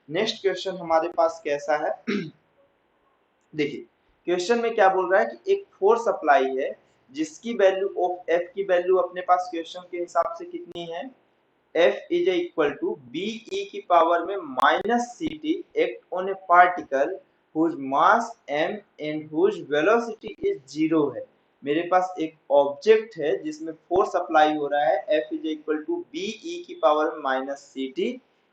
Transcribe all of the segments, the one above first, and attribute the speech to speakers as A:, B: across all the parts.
A: Next question हमारे पास कैसा है देखिए क्वेश्चन में क्या बोल रहा है कि एक फोर्स सप्लाई है जिसकी वैल्यू ऑफ एफ की वैल्यू अपने पास क्वेश्चन के हिसाब से कितनी है, F is equal to BE की पावर में minus CT act on a particle whose mass m and whose velocity is 0 है। मेरे पास एक ऑब्जेक्ट है जिसमें फोर्स अप्लाई हो रहा है F is equal to BE की पावर में minus CT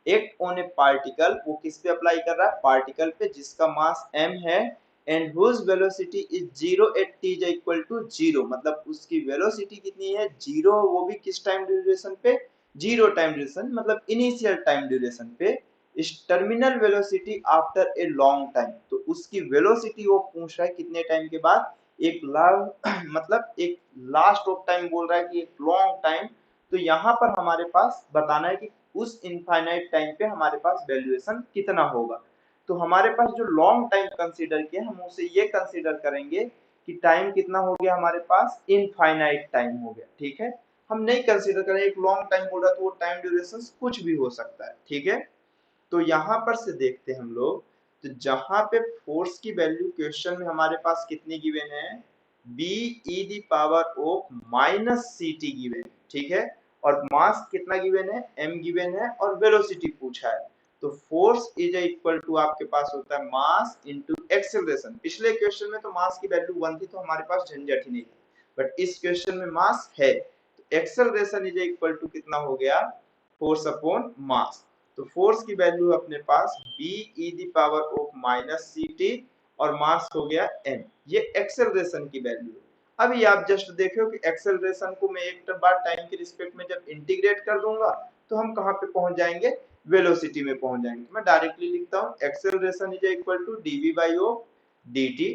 A: act on a particle, वो किस पे अप्लाई कर रहा है, पार्टिकल पे जिसका मास m है and whose velocity is 0 at t is equal to 0, मतलब उसकी वेलोसिटी कितनी है, 0, वो भी किस टाइम ड्यूरेशन पे, जीरो टाइम ड्यूरेशन मतलब इनिशियल टाइम ड्यूरेशन पे, इस terminal velocity after a long time, तो उसकी वेलोसिटी वो पूछ रहा है कितने टाइम के बाद, एक मतलब एक लास्ट ऑफ टाइम बोल रहा है कि एक लॉन्ग टाइम। तो यहाँ पर हमारे पास बताना है कि उस इनफाइनाइट टाइम पे हमारे पास वैल्यूएशन कितना होगा। तो हमारे पास जो लॉन्ग टाइम कंसीडर किया हम उसे ये कंसीडर करेंगे कि टाइम कितना हो गया हमारे पास, इनफाइनाइट टाइम हो गया, ठीक है। हम नहीं कंसीडर करें, एक लॉन्ग टाइम बोल रहा है तो वो टाइम ड्यूरेशन कुछ भी हो सकता है, ठीक है। तो यहाँ पर से देखते हैं हम लोग, तो जहां पे फोर्स की वैल्यू क्वेश्चन में हमारे पास कितनी गिवन है, b E the power of minus C t given, ठीक है, और मास कितना गिवन है, एम गिवन है, और वेलोसिटी पूछा है। तो फोर्स इज इक्वल टू आपके पास होता है मास इनटू एक्सेलरेशन। पिछले क्वेश्चन में तो मास की वैल्यू 1 थी तो हमारे पास झंझट ही नहीं था, बट इस क्वेश्चन में मास है, तो एक्सेलरेशन इज इक्वल टू कितना हो गया, फोर्स अपॉन मास। तो फोर्स की वैल्यू अपने पास B E the power of minus C T और मास हो गया m, ये एक्सेलरेशन की वैल्यू है। अभी आप जस्ट देखो कि एक्सेलरेशन को मैं एक बार टाइम के रिस्पेक्ट में जब इंटीग्रेट कर दूंगा तो हम कहां पे पहुंच जाएंगे, वेलोसिटी में पहुंच जाएंगे। तो मैं डायरेक्टली लिखता हूं acceleration is equal to dv by o dt।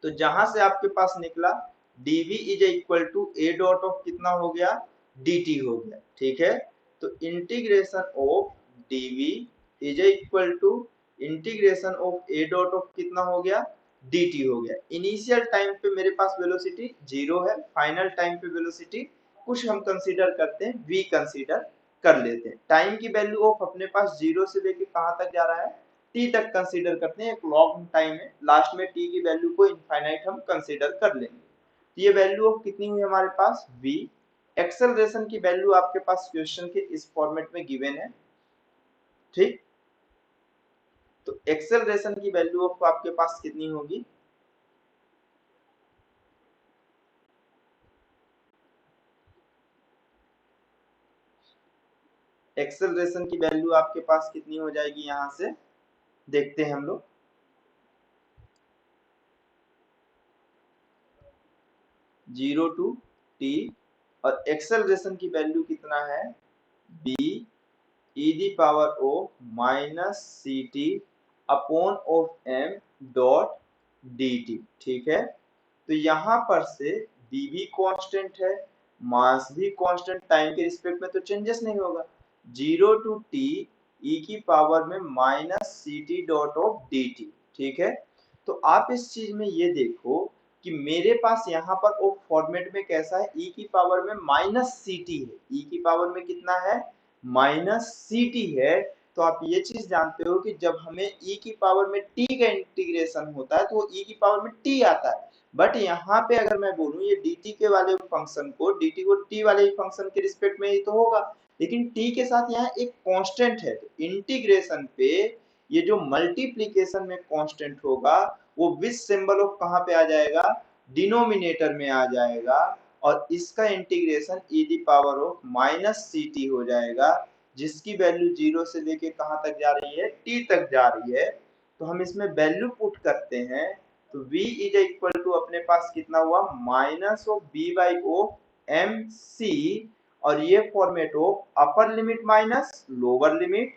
A: तो जहां से आपके पास निकला dv is equal to a dot of कितना हो गया, dt हो गया, ठीक है। तो integration of dv is equal to integration of a dot of कितना हो गया, dt हो गया। इनिशियल टाइम पे मेरे पास वेलोसिटी 0 है, फाइनल टाइम पे वेलोसिटी कुछ हम कंसीडर करते हैं v कंसीडर कर लेते हैं। टाइम की वैल्यू ऑफ अपने पास 0 से लेके कहां तक जा रहा है, t तक कंसीडर करते हैं, एक लॉन्ग टाइम है, लास्ट में t की वैल्यू को इनफाइनाइट हम कंसीडर कर लेंगे। तो ये वैल्यू ऑफ कितनी हुई हमारे पास v, एक्सेलरेशन की वैल्यू आपके पास क्वेश्चन के इस फॉर्मेट में गिवन है, ठीक। तो एक्सेलरेशन की वैल्यू ऑफ आपके पास कितनी होगी, एक्सेलरेशन की वैल्यू आपके पास कितनी हो जाएगी, यहां से देखते हैं हम लोग। 0 टू t और एक्सेलरेशन की वैल्यू कितना है, b e the power of minus C t upon of m dot dt, ठीक है। तो यहाँ पर से b भी कांस्टेंट है, मास भी कांस्टेंट, टाइम के रिस्पेक्ट में तो चेंजेस नहीं होगा। 0 टू t e की पावर में minus C t dot of dt, ठीक है। तो आप इस चीज में ये देखो कि मेरे पास यहाँ पर वो फॉर्मेट में कैसा है, e की पावर में माइनस सी टी है, e की पावर में कितना है, माइनस सी टी है। तो आप ये चीज जानते हो कि जब हमें e की पावर में t का इंटीग्रेशन होता है तो वो e की पावर में t आता है, बट यहाँ पे अगर मैं बोलूं ये dt के वाले फंक्शन को, dt को t वाले फंक्शन के रिस्पेक्ट में ही तो होगा, लेकिन t के साथ यहाँ एक कांस्टेंट है, तो इंटीग्रेशन पे ये जो मल्टीप्लीकेशन में कांस्टेंट होगा वो विच सिंबल ऑफ कहां पे आ जाएगा, डिनोमिनेटर में आ जाएगा, और इसका integration e the power of minus C t हो जाएगा, जिसकी वैल्यू 0 से लेके कहां तक जा रही है, t तक जा रही है। तो हम इसमें वैल्यू पुट करते हैं, तो v इज इक्वल टू अपने पास कितना हुआ, minus of b by of m c, और ये format of upper limit minus lower limit,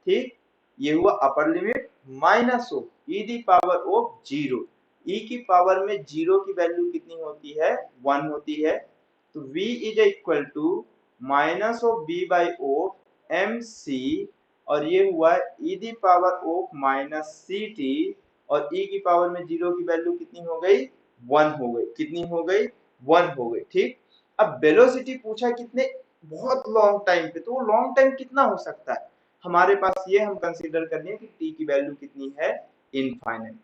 A: ठीक, ये हुआ upper limit minus of e the power of 0, e की पावर में 0 की वैल्यू कितनी होती है, 1 होती है। तो v is equal to minus of b by of m c, और ये हुआ e the power of minus C T, और e की पावर में 0 की वैल्यू कितनी हो गई, 1 हो गई, कितनी हो गई, 1 हो गई, ठीक। अब वेलोसिटी पूछा कितने, बहुत लॉन्ग टाइम पे, तो वो लॉन्ग टाइम कितना हो सकता है, हमारे पास ये हम कंसीडर कर लिए कि t की वैल्यू कितनी है, इनफाइनाइट।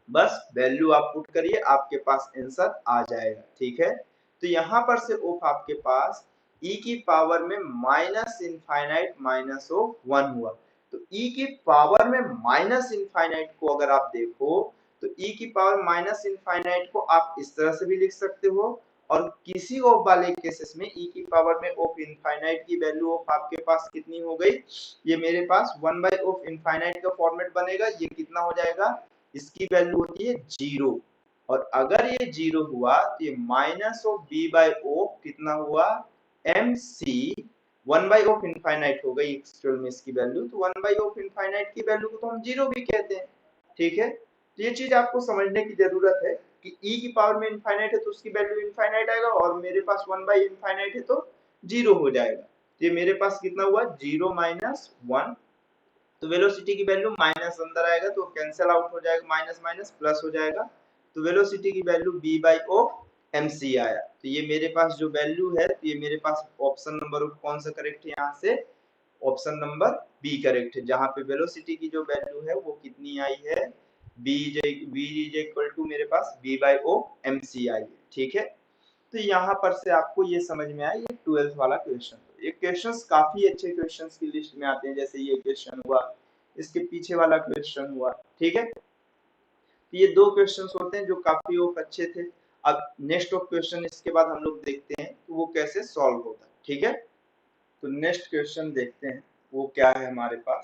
A: बस वैल्यू आप पुट करिए, आपके पास आंसर आ जाएगा। ठीक है, तो यहां पर से ऑफ आपके पास e की पावर में माइनस इनफाइनाइट माइनस ऑफ 1 हुआ। तो e की पावर में माइनस इनफाइनाइट को अगर आप देखो तो e की पावर माइनस इनफाइनाइट को आप इस तरह से भी लिख सकते हो, और किसी ऑफ वाले केसेस में e की पावर में ऑफ इनफाइनाइट की वैल्यू ऑफ आपके पास कितनी हो गई, ये मेरे पास 1 बाय ऑफ इनफाइनाइट का फॉर्मेट बनेगा। ये कितना हो जाएगा, इसकी वैल्यू होती है 0, और अगर ये 0 हुआ तो ये minus of b by o कितना हुआ, mc 1 बाय ऑफ इनफाइनाइट हो गई एक्चुअल में इसकी वैल्यू। तो 1 बाय ऑफ इनफाइनाइट की वैल्यू को तो हम 0 भी कहते हैं। ठीक है, तो ये चीज आपको समझने की जरूरत है कि e की पावर में इनफाइनाइट है तो उसकी वैल्यू इनफाइनाइट आएगा, और मेरे पास 1 बाय इनफाइनाइट है तो 0 हो जाएगा। तो ये मेरे पास कितना हुआ, 0 माइनस 1। तो वेलोसिटी की वैल्यू माइनस अंदर आएगा तो कैंसिल आउट हो जाएगा, माइनस माइनस प्लस हो जाएगा। तो वेलोसिटी की value b by of mc आया। तो ये मेरे पास जो वैल्यू है, तो ये मेरे पास ऑप्शन नंबर कौन सा करेक्ट है, यहाँ से ऑप्शन नंबर बी करेक्ट है, जहाँ पे वेलोसिटी की जो वैल्यू है वो कितनी आई है, b इज इक्वल टू मेरे पास b बाई ऑफ mc आई है। ठीक है, तो यहाँ पर से आपको ये समझ में आया, ये 12th वाला क्वेश्चन। ये क्वेश्चंस काफी अच्छे क्वेश्चंस की लिस्ट में आते हैं, जैसे ये क्वेश्चन हुआ, इसके पीछे वाला क्वेश्चन हुआ। ठीक है, तो ये दो क्वेश्चंस होते हैं जो काफी अच्छे थे। अब नेक्स्ट ऑफ क्वेश्चन इसके बाद हम लोग देखते हैं तो वो कैसे सॉल्व होता है। ठीक है, तो नेक्स्ट क्वेश्चन देखते हैं वो क्या है हमारे पास।